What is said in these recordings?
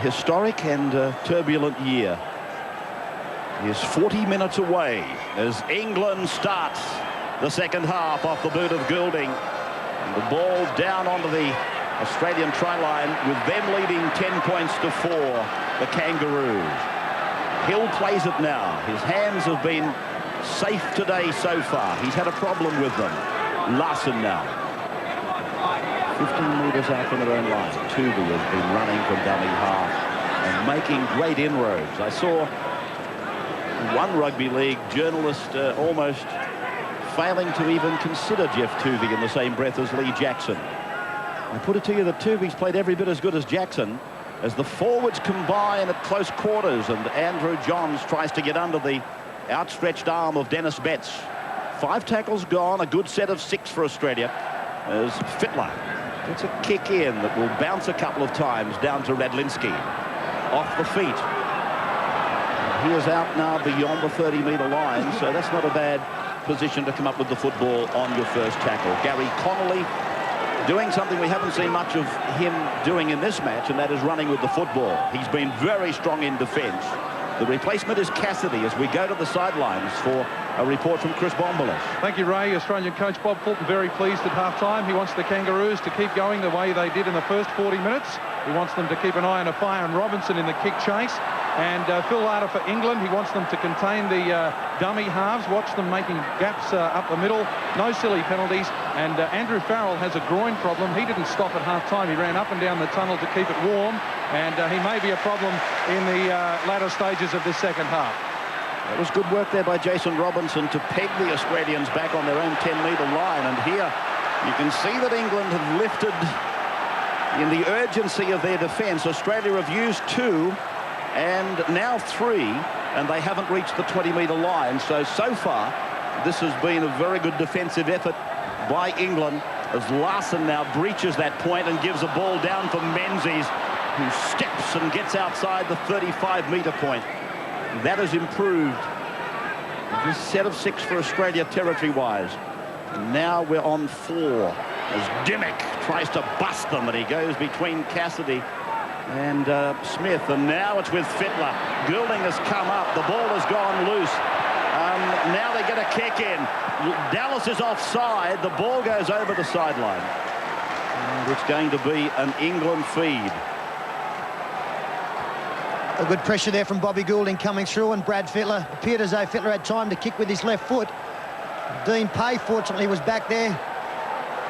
historic and turbulent year is 40 minutes away as England starts the second half off the boot of Goulding. And the ball down onto the Australian try line with them leading 10 points to 4, the Kangaroos. Hill plays it now. His hands have been safe today so far. He's had a problem with them. Larson now. 15 metres out from their own line. Tuvey has been running from dummy half and making great inroads. I saw one rugby league journalist almost failing to even consider Jeff Tuvey in the same breath as Lee Jackson. I put it to you that Tuvey's played every bit as good as Jackson as the forwards combine at close quarters, and Andrew Johns tries to get under the outstretched arm of Dennis Betts. 5 tackles gone, a good set of 6 for Australia as Fittler gets a kick in that will bounce a couple of times down to Radlinski. Off the feet. He is out now beyond the 30-metre line, so that's not a bad position to come up with the football on your first tackle. Gary Connolly doing something we haven't seen much of him doing in this match, and that is running with the football. He's been very strong in defence. The replacement is Cassidy as we go to the sidelines for a report from Chris Bombolas. Thank you, Ray. Australian coach Bob Fulton very pleased at half-time. He wants the Kangaroos to keep going the way they did in the first 40 minutes. He wants them to keep an eye on Afai and Robinson in the kick chase. And Phil Larder for England, he wants them to contain the dummy halves, watch them making gaps up the middle, no silly penalties. And Andrew Farrell has a groin problem. He didn't stop at half-time. He ran up and down the tunnel to keep it warm, and he may be a problem in the latter stages of this second half. It was good work there by Jason Robinson to peg the Australians back on their own 10-metre line, and here you can see that England have lifted in the urgency of their defence. Australia have used 2 and now 3, and they haven't reached the 20-metre line. So far, this has been a very good defensive effort by England as Larson now breaches that point and gives a ball down for Menzies, who steps and gets outside the 35-metre point. That has improved this set of 6 for Australia territory-wise. Now we're on 4 as Dimmick tries to bust them, and he goes between Cassidy and Smith, and now it's with Fittler. Goulding has come up, the ball has gone loose. Now they get a kick in. Dallas is offside, the ball goes over the sideline. And it's going to be an England feed. A good pressure there from Bobby Goulding coming through, and Brad Fittler. Appeared as though Fittler had time to kick with his left foot. Dean Pay, fortunately, was back there.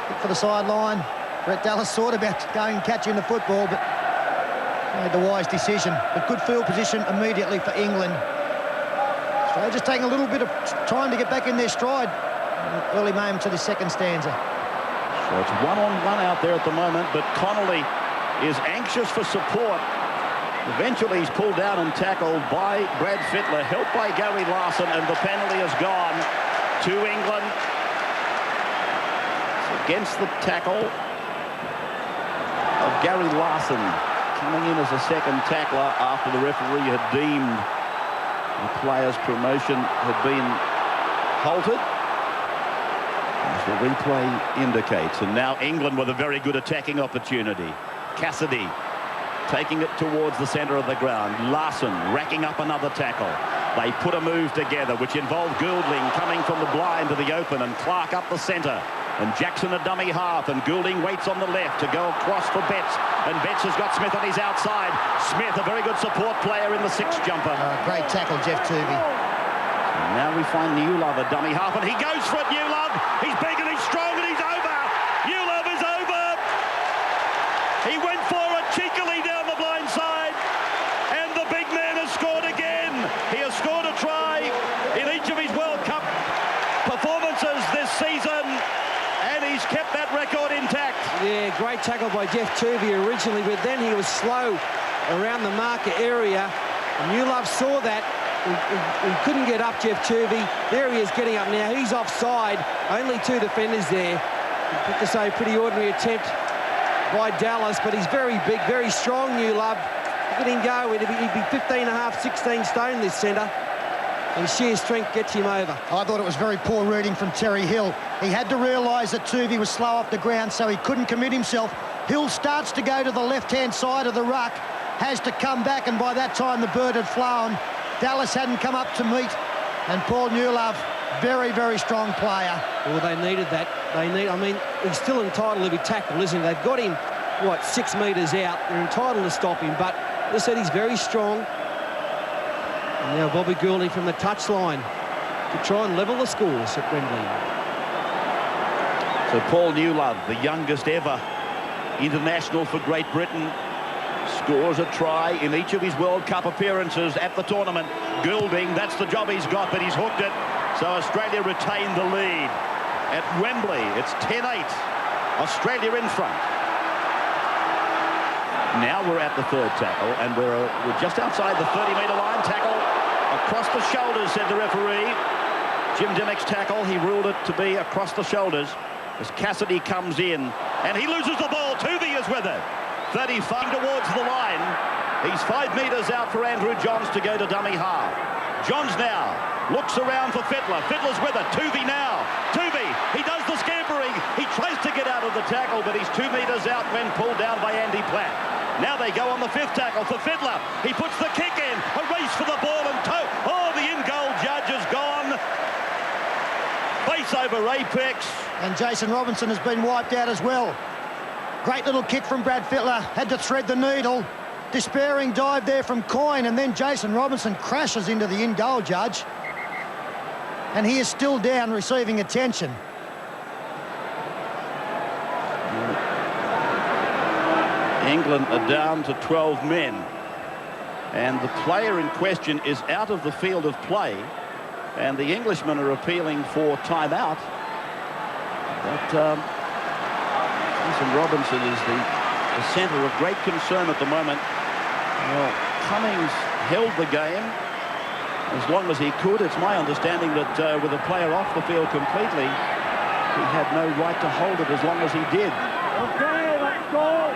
Kick for the sideline. Brett Dallas thought about going and catching the football, but made the wise decision. But good field position immediately for England. Australia just taking a little bit of time to get back in their stride. Early moments of the second stanza. So it's 1-on-1 out there at the moment, but Connolly is anxious for support. Eventually he's pulled down and tackled by Brad Fittler, helped by Gary Larson, and the penalty has gone to England. It's against the tackle of Gary Larson, coming in as a second tackler after the referee had deemed the player's promotion had been halted, as the replay indicates. And now England with a very good attacking opportunity. Cassidy taking it towards the centre of the ground. Larson racking up another tackle. They put a move together which involved Goulding coming from the blind to the open, and Clark up the centre. And Jackson a dummy half, and Goulding waits on the left to go across for Betts, and Betts has got Smith on his outside. Smith, a very good support player in the 6 jumper. Great tackle, Jeff Tuvey. And now we find Newlove a dummy half, and he goes for it, Newlove. He's big and he's strong and he's over. Newlove is over. He went for it cheekily down the blind side, and the big man has scored again. He has scored a try in each of his World Cup performances this season, and he's kept that record intact. Yeah, great tackle by Jeff Tuvey originally, but then he was slow around the marker area. And Newlove saw that. He couldn't get up, Jeff Tuvey. There he is getting up now. He's offside. Only 2 defenders there. Have to say, pretty ordinary attempt by Dallas, but he's very big, very strong, Newlove. Look at him go. He'd be 15.5, 16 stone, this centre. And sheer strength gets him over. I thought it was very poor reading from Terry Hill. He had to realise that Tuvey was slow off the ground, so he couldn't commit himself. Hill starts to go to the left-hand side of the ruck. has to come back, and by that time the bird had flown. Dallas hadn't come up to meet, and Paul Newlove, very, very strong player. Well, they needed that. I mean, he's still entitled to be tackled, isn't he? They've got him, what, 6 metres out. They're entitled to stop him, but as I said, he's very strong. And now Bobby Goulding from the touchline to try and level the scores at Wembley. So Paul Newlove, the youngest ever international for Great Britain, scores a try in each of his World Cup appearances at the tournament. Goulding, that's the job he's got, but he's hooked it. So Australia retained the lead. At Wembley, it's 10-8. Australia in front. Now we're at the third tackle, and we're just outside the 30-metre line. Tackle across the shoulders, said the referee. Jim Dimmock's tackle, he ruled it to be across the shoulders as Cassidy comes in, and he loses the ball. Tuvey is with it. 35 towards the line. He's 5 metres out for Andrew Johns to go to dummy half. Johns now looks around for Fittler. Fittler's with it. Tuvey now. Tuvey, he does the scampering. He tries to get out of the tackle, but he's 2 metres out when pulled down by Andy Platt. Now they go on the 5th tackle for Fittler. He puts the kick in. A race for the ball and toe. Oh, the in-goal judge is gone. Face over apex. And Jason Robinson has been wiped out as well. Great little kick from Brad Fittler. Had to thread the needle. Despairing dive there from Coyne, and then Jason Robinson crashes into the in-goal judge. And he is still down, receiving attention. England are down to 12 men. And the player in question is out of the field of play. And the Englishmen are appealing for timeout. But Jason Robinson is the centre of great concern at the moment. Well, Cummings held the game as long as he could. It's my understanding that with a player off the field completely, he had no right to hold it as long as he did. Okay, let's go.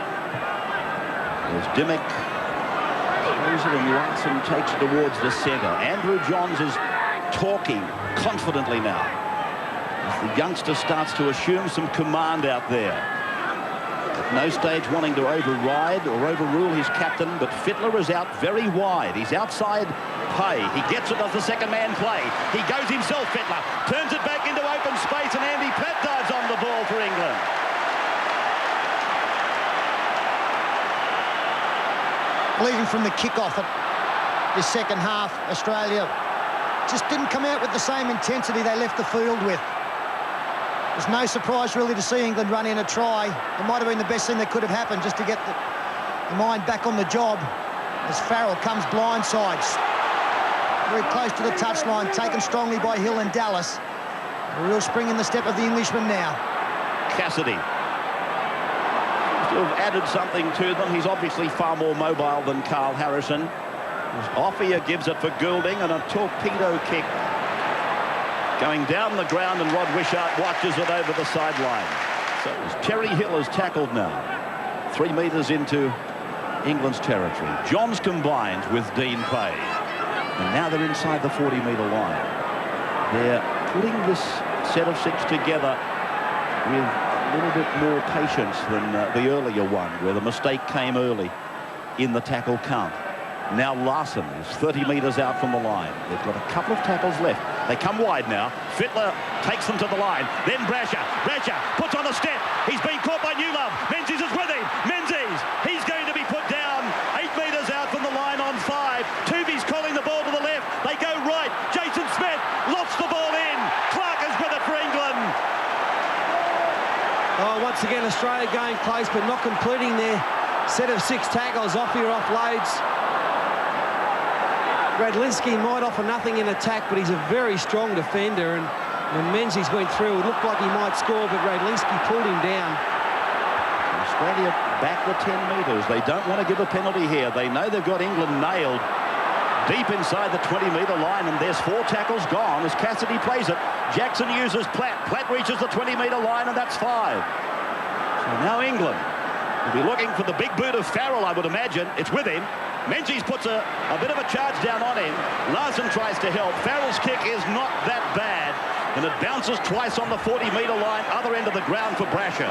As Dimmock throws it and Larson takes it towards the centre. Andrew Johns is talking confidently now as the youngster starts to assume some command out there. At no stage wanting to override or overrule his captain, but Fittler is out very wide. He's outside Pay. He gets it as the second man play. He goes himself, Fittler, turns it back into open space, and Andy Platt dives on the ball for England. Leading from the kick-off at this second half, Australia just didn't come out with the same intensity they left the field with. There's no surprise really to see England run in a try. It might have been the best thing that could have happened just to get the mind back on the job as Farrell comes blindside. Very close to the touchline, taken strongly by Hill and Dallas. A real spring in the step of the Englishman now. Cassidy to have added something to them. He's obviously far more mobile than Carl Harrison. Offia gives it for Goulding, and a torpedo kick going down the ground, and Rod Wishart watches it over the sideline. So as Terry Hill is tackled now, 3 metres into England's territory. Johns combines with Dean Pay, and now they're inside the 40-metre line. They're putting this set of 6 together with a little bit more patience than the earlier one, where the mistake came early in the tackle count. Now Larson is 30 metres out from the line. They've got a couple of tackles left. They come wide now. Fittler takes them to the line. Then Brasher puts on a step. He's been caught by Newlove. Menzies is with him. Menzies, he's going to be put down. 8 metres out from the line on 5. Tuvey's calling the ball to the left. They go right. Jason Smith lofts the ball in. Clark is with it for England. Oh, once again, Australia going close, but not completing their set of 6 tackles. Offia offloads. Radlinski might offer nothing in attack, but he's a very strong defender, and when Menzies went through, it looked like he might score, but Radlinski pulled him down. Australia back the 10 metres. They don't want to give a penalty here. They know they've got England nailed deep inside the 20-metre line, and there's 4 tackles gone as Cassidy plays it. Jackson uses Platt. Platt reaches the 20-metre line, and that's 5. So now England will be looking for the big boot of Farrell, I would imagine. It's with him. Menzies puts a bit of a charge down on him. Larson tries to help. Farrell's kick is not that bad, and it bounces twice on the 40-metre line, other end of the ground for Brasher.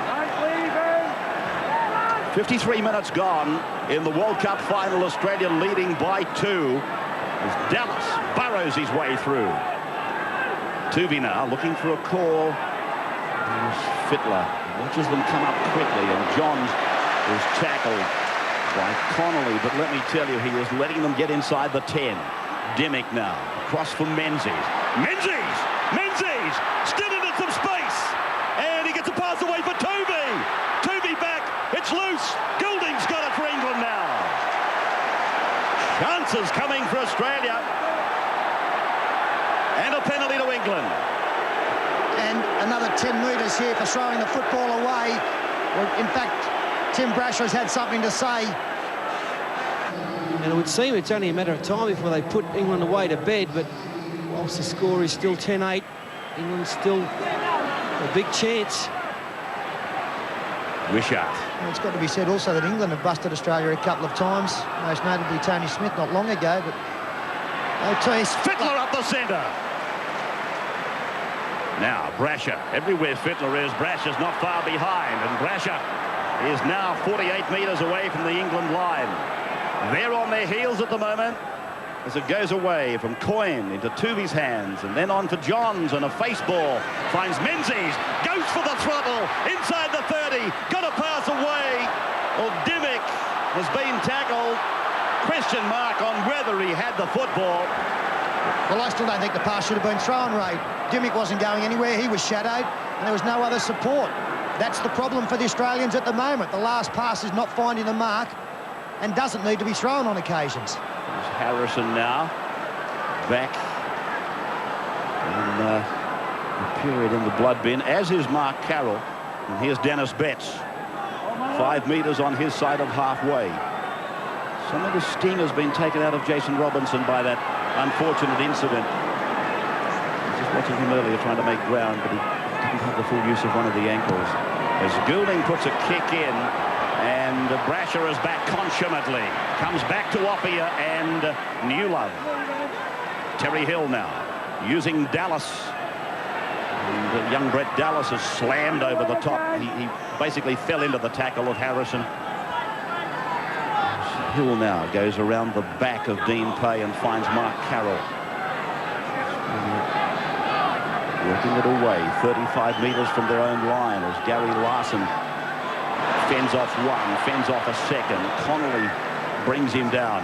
53 minutes gone in the World Cup final. Australia leading by 2 as Dallas burrows his way through. Tuvey now looking for a call. Here's Fittler. Watches them come up quickly, and Johns is tackled by Connolly, but let me tell you, he is letting them get inside the 10. Dimmick now, across for Menzies. Menzies! Still into some space! And he gets a pass away for Tuvey! Tuvey back, it's loose! Goulding's got it for England now! Chances coming for Australia. And a penalty to England. And another 10 metres here for throwing the football away. Well, in fact, Tim Brasher's had something to say. And it would seem it's only a matter of time before they put England away to bed, but whilst the score is still 10-8, England's still a big chance. Wishart. Well, it's got to be said also that England have busted Australia a couple of times, most notably Tony Smith not long ago, but Otis. Fittler up the centre. Now Brasher, everywhere Fittler is, Brasher's not far behind, and Brasher is now 48 metres away from the England line. They're on their heels at the moment as it goes away from Coyne into Tuvey's hands, and then on for Johns, and a face ball finds Menzies, goes for the throttle inside the 30, got a pass away. Well, Dimmick has been tackled. Question mark on whether he had the football. Well, I still don't think the pass should have been thrown, Ray. Dimmick wasn't going anywhere, he was shadowed, and there was no other support. That's the problem for the Australians at the moment. The last pass is not finding the mark and doesn't need to be thrown on occasions. There's Harrison now, back in the period in the blood bin, as is Mark Carroll. And here's Dennis Betts, 5 metres on his side of halfway. Some of the sting has been taken out of Jason Robinson by that unfortunate incident. I was just watching him earlier trying to make ground, but he didn't have the full use of one of the ankles. As Goulding puts a kick in, and Brasher is back consummately. Comes back to Oppia and Newlove. Terry Hill now using Dallas. And young Brett Dallas is slammed over the top. He basically fell into the tackle of Harrison. Hill now goes around the back of Dean Pay and finds Mark Carroll. Working it away, 35 metres from their own line as Gary Larson fends off one, fends off a second. Connolly brings him down.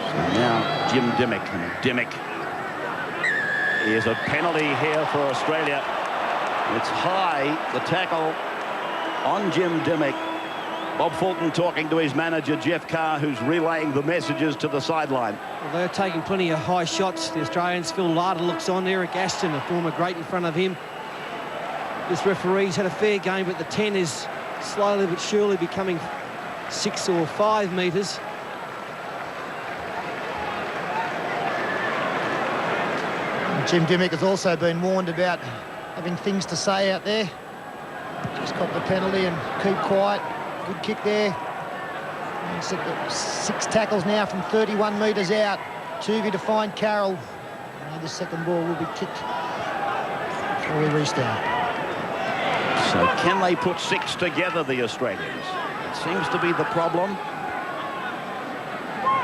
So now Jim Dimmick, and Dimmick is a penalty here for Australia. It's high, the tackle on Jim Dimmick. Bob Fulton talking to his manager, Jeff Carr, who's relaying the messages to the sideline. Well, they're taking plenty of high shots. The Australians, Phil Larder looks on, Eric Aston, a former great in front of him. This referee's had a fair game, but the 10 is slowly but surely becoming 6 or 5 metres. Jim Dimmick has also been warned about having things to say out there. Just got the penalty and keep quiet. Good kick there. And 6 tackles now from 31 metres out. Tuvey to find Carroll. Now the second ball will be kicked before we restart. So can they put 6 together, the Australians? It seems to be the problem.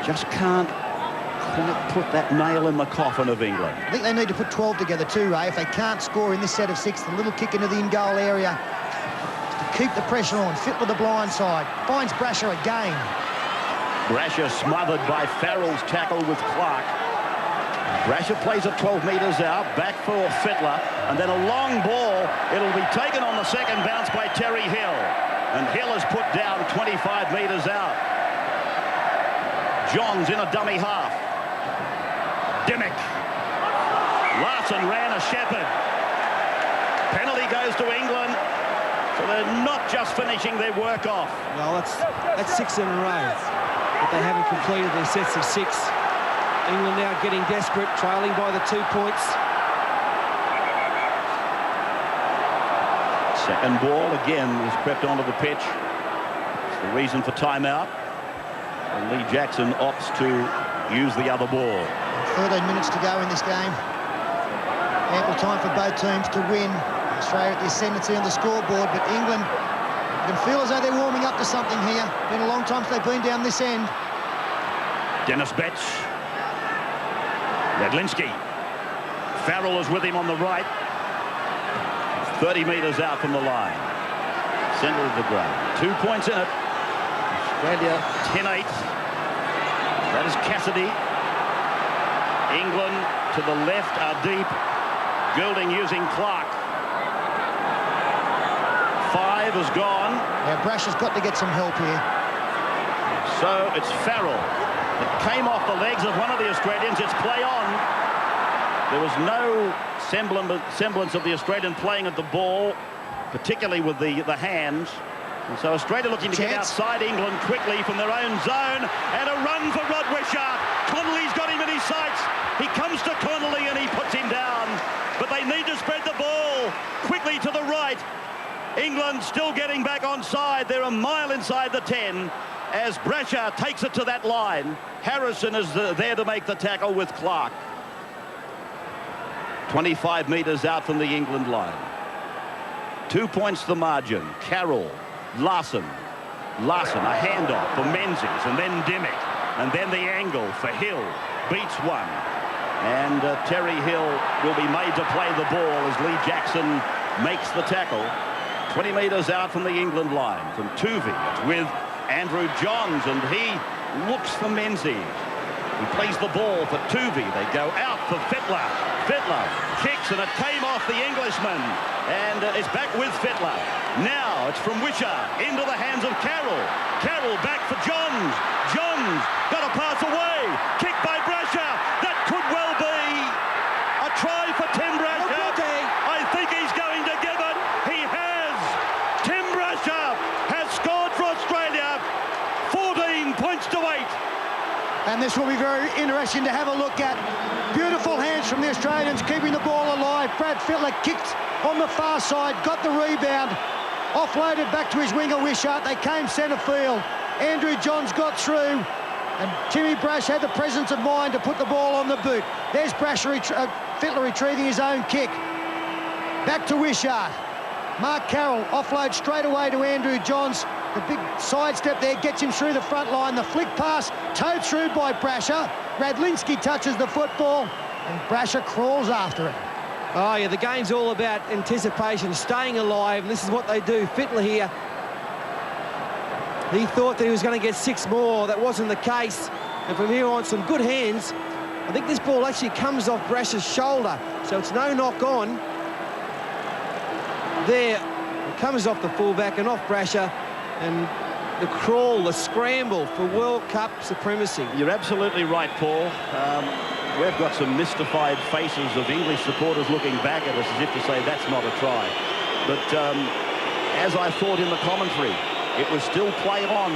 Just can't quite put that nail in the coffin of England. I think they need to put 12 together too, Ray. If they can't score in this set of 6, the little kick into the in-goal area to keep the pressure on. Fittler the blind side. Finds Brasher again. Brasher smothered by Farrell's tackle with Clark. Brasher plays it 12 metres out, back for Fittler, and then a long ball. It'll be taken on the second bounce by Terry Hill. And Hill is put down 25 metres out. Johns in a dummy half. Dimmick. Larson ran a shepherd. Penalty goes to England. So they're not just finishing their work off. Well, that's 6 in a row. But they haven't completed their sets of 6. England now getting desperate, trailing by the 2 points. Second ball again is crept onto the pitch. It's the reason for timeout. And Lee Jackson opts to use the other ball. 13 minutes to go in this game. Ample time for both teams to win. Australia at the ascendancy on the scoreboard, but England You can feel as though they're warming up to something here. Been a long time since they've been down this end. Dennis Betts. Radlinski. Farrell is with him on the right. 30 metres out from the line. Centre of the ground. 2 points in it. Australia 10-8. That is Cassidy. England to the left are deep. Goulding using Clark. 5 is gone. Yeah, Brash has got to get some help here. So it's Farrell. It came off the legs of one of the Australians. It's play on. There was no semblance of the Australian playing at the ball, particularly with the hands. And so Australia looking to get outside England quickly from their own zone. And a run for Rod Wishart. Connolly's got him in his sights. He comes to Connolly and he puts him down. But they need to spread the ball quickly to the right. England still getting back onside. They're a mile inside the 10 as Brasher takes it to that line. Harrison is there to make the tackle with Clark. 25 metres out from the England line. 2 points the margin. Carroll, Larson, a handoff for Menzies, and then Dimmick, and then the angle for Hill. Beats one. And Terry Hill will be made to play the ball as Lee Jackson makes the tackle. 20 metres out from the England line, from Tuvey. It's with Andrew Johns, and he looks for Menzies. He plays the ball for Tuvey. They go out for Fittler. Fittler kicks, and it came off the Englishman. And it's back with Fittler. Now it's from Wishart into the hands of Carroll. Carroll back for Johns. Johns got a pass away. Kick by Brasher. That could well be a try for Tim Brasher. I think he's going to give it. He has. Tim Brasher has scored for Australia. 14 points to 8. And this will be very interesting to have a look at. Beautiful hands from the Australians, keeping the ball alive. Brad Fittler kicked on the far side, got the rebound, offloaded back to his winger Wishart. They came centre field. Andrew Johns got through, and Timmy Brash had the presence of mind to put the ball on the boot. There's Fittler retrieving his own kick. Back to Wishart. Mark Carroll offloads straight away to Andrew Johns. The big sidestep there gets him through the front line. The flick pass towed through by Brasher. Radlinski touches the football, and Brasher crawls after it. Oh, yeah, the game's all about anticipation, staying alive, and this is what they do. Fittler here, he thought that he was going to get 6 more. That wasn't the case. And from here on, some good hands. I think this ball actually comes off Brasher's shoulder, so it's no knock on. There, it comes off the fullback and off Brasher, and the crawl, the scramble for World Cup supremacy. You're absolutely right, Paul. We've got some mystified faces of English supporters looking back at us as if to say that's not a try. But as I thought in the commentary, it was still play on.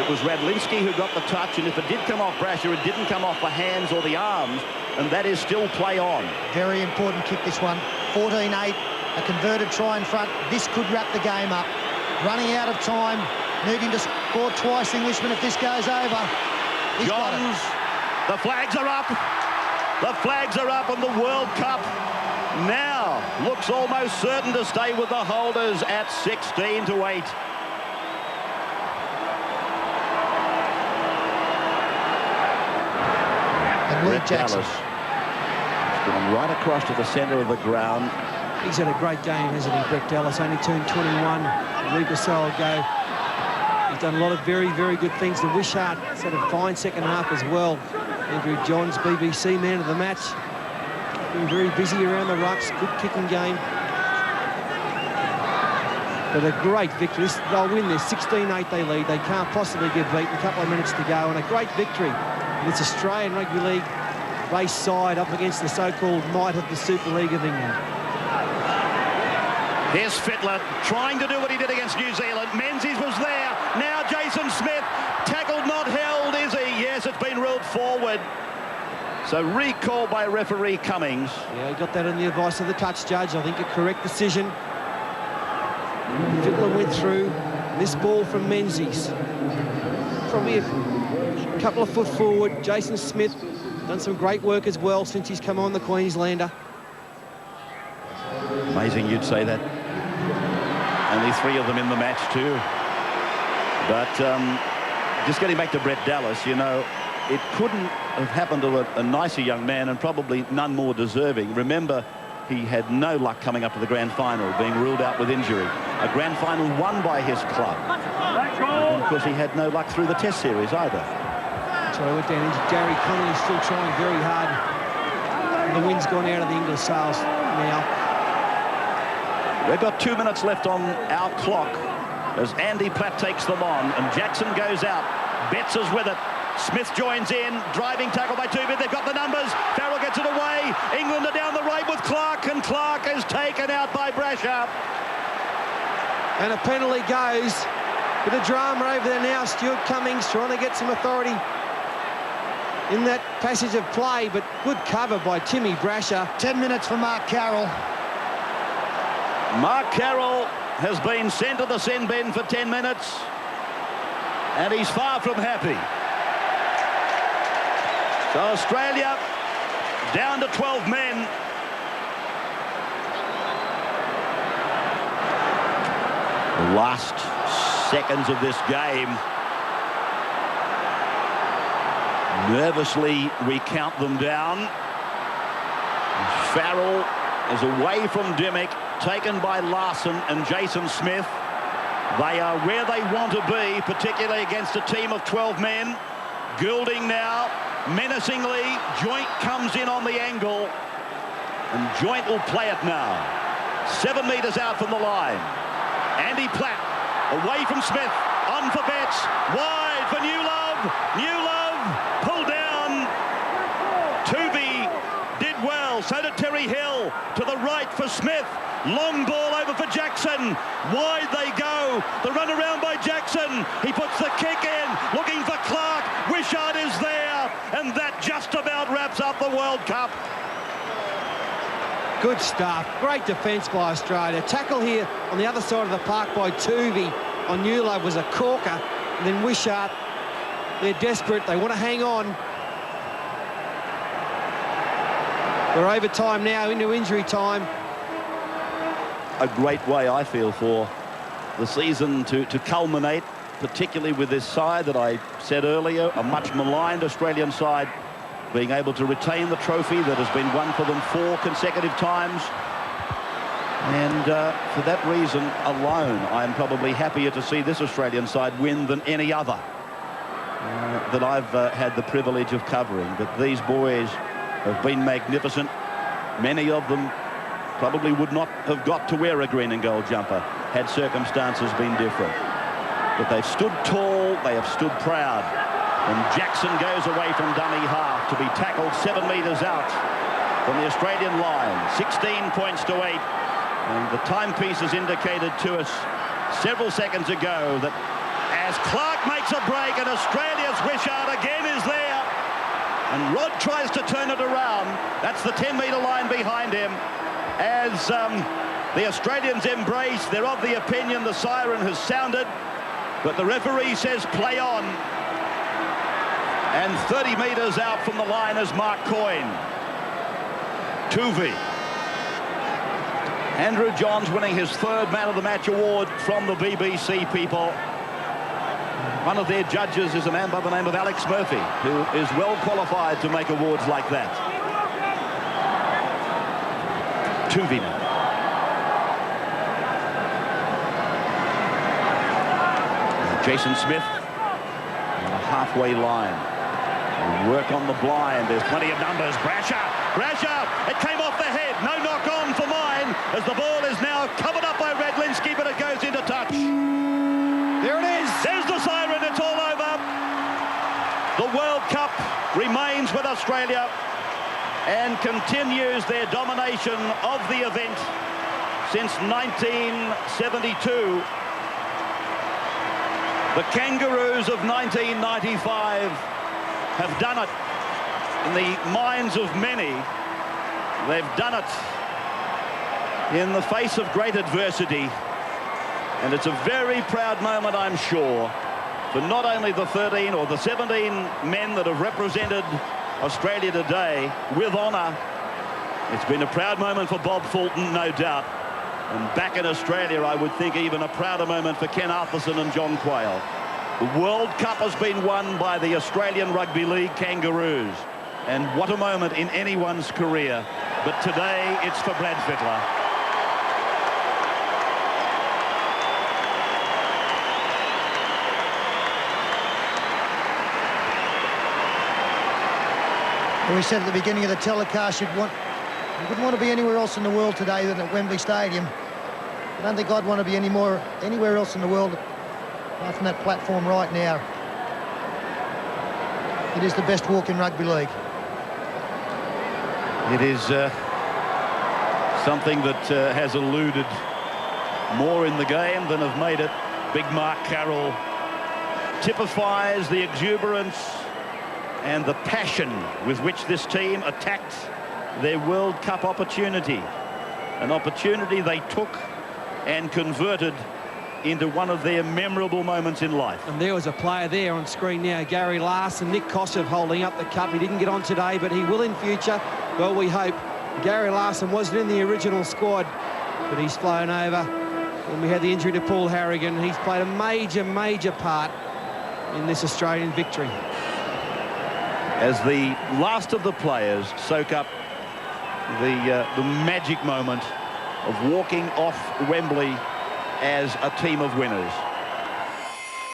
It was Radlinski who got the touch, and if it did come off Brasher, it didn't come off the hands or the arms, and that is still play on. Very important kick, this one. 14-8, a converted try in front. This could wrap the game up. Running out of time, needing to score twice, Englishman, if this goes over. Johns, the flags are up. The flags are up, and the World Cup now looks almost certain to stay with the holders at 16-8. And Lee Jackson has gone right across to the centre of the ground. He's had a great game, hasn't he, Brett Dallas? Only turned 21 a week or so ago. He's done a lot of very, very good things. The Wishart has had a fine second half as well. Andrew Johns, BBC man of the match. Been very busy around the rucks. Good kicking game. But a great victory. They'll win this. 16-8 they lead. They can't possibly get beaten. A couple of minutes to go. And a great victory. And it's Australian Rugby League base side up against the so-called might of the Super League of England. Here's Fittler trying to do what he did against New Zealand. Menzies was there. Now Jason Smith. Tackled, not held, is he? Yes, it's been ruled forward. So recall by referee Cummings. Yeah, he got that on the advice of the touch judge. I think a correct decision. Fittler went through. This ball from Menzies. Probably a couple of foot forward. Jason Smith done some great work as well since he's come on the Queenslander. Amazing you'd say that. Only 3 of them in the match too. But just getting back to Brett Dallas, you know, it couldn't have happened to a nicer young man, and probably none more deserving. Remember, he had no luck coming up to the grand final, being ruled out with injury. A grand final won by his club. And of course, he had no luck through the Test series either. So I went down into Gary Connolly, still trying very hard. The wind's gone out of the English sails now. We've got 2 minutes left on our clock as Andy Platt takes them on, and Jackson goes out. Betts is with it. Smith joins in. Driving tackle by Tuvey. They've got the numbers. Farrell gets it away. England are down the right with Clark, and Clark is taken out by Brasher. And a penalty goes. Bit of drama over there now. Stuart Cummings trying to get some authority in that passage of play, but good cover by Timmy Brasher. 10 minutes for Mark Carroll. Mark Carroll has been sent to the sin bin for 10 minutes, and he's far from happy. So Australia down to 12 men. The last seconds of this game. Nervously we count them down. Farrell is away from Dimmick, taken by Larson and Jason Smith. They are where they want to be, particularly against a team of 12 men. Goulding now, menacingly. Joint comes in on the angle, and Joint will play it now. 7 metres out from the line. Andy Platt, away from Smith, on for Betts, wide for Newlove. Newlove, pulled down. Tuvey did well, so did Terry Hill. To the right for Smith. Long ball over for Jackson. Wide they go. The run around by Jackson. He puts the kick in, looking for Clark. Wishart is there, and that just about wraps up the World Cup. Good stuff. Great defence by Australia. Tackle here on the other side of the park by Tuvey on Newlove was a corker. And then Wishart, they're desperate. They want to hang on. We're overtime now, into injury time. A great way, I feel, for the season to culminate, particularly with this side that I said earlier, a much maligned Australian side, being able to retain the trophy that has been won for them 4 consecutive times. And for that reason alone, I'm probably happier to see this Australian side win than any other that I've had the privilege of covering. But these boys have been magnificent. Many of them probably would not have got to wear a green and gold jumper had circumstances been different. But they've stood tall, they have stood proud. And Jackson goes away from dummy half to be tackled 7 metres out from the Australian line. 16 points to 8. And the timepiece has indicated to us several seconds ago that as Clark makes a break and Australia's Wishart again is there, and Rod tries to turn it around. That's the 10-metre line behind him. As the Australians embrace, they're of the opinion the siren has sounded, but the referee says play on. And 30 metres out from the line is Mark Coyne. Tuvey. Andrew Johns winning his 3rd Man of the Match award from the BBC people. One of their judges is a man by the name of Alex Murphy, who is well qualified to make awards like that. Tuvey now. Jason Smith on the halfway line. Work on the blind. There's plenty of numbers. Brasher. It came off the head. No knock on for mine as the ball is now covered up by Redlinski, but it goes into touch. There it is. There's the siren. It's all over. The World Cup remains with Australia and continues their domination of the event since 1972. The Kangaroos of 1995 have done it in the minds of many. They've done it in the face of great adversity, and it's a very proud moment, I'm sure, for not only the 13 or the 17 men that have represented Australia today with honour. It's been a proud moment for Bob Fulton, no doubt, And back in Australia, I would think even a prouder moment for Ken Arthurson and John Quayle. The World Cup has been won by the Australian Rugby League Kangaroos. And what a moment in anyone's career. But today, it's for Brad Fittler. We said at the beginning of the telecast you wouldn't want to be anywhere else in the world today than at Wembley Stadium. I don't think I'd want to be anywhere else in the world apart from that platform right now. It is the best walk in rugby league. It is something that has eluded more in the game than have made it. Big Mark Carroll typifies the exuberance and the passion with which this team attacked their World Cup opportunity. An opportunity they took and converted into one of their memorable moments in life. And there was a player there on screen now, Gary Larson, Nick Kosov holding up the cup. He didn't get on today, but he will in future. Well, we hope. Gary Larson wasn't in the original squad, but he's flown over. When we had the injury to Paul Harrigan, he's played a major part in this Australian victory. As the last of the players soak up the magic moment of walking off Wembley as a team of winners.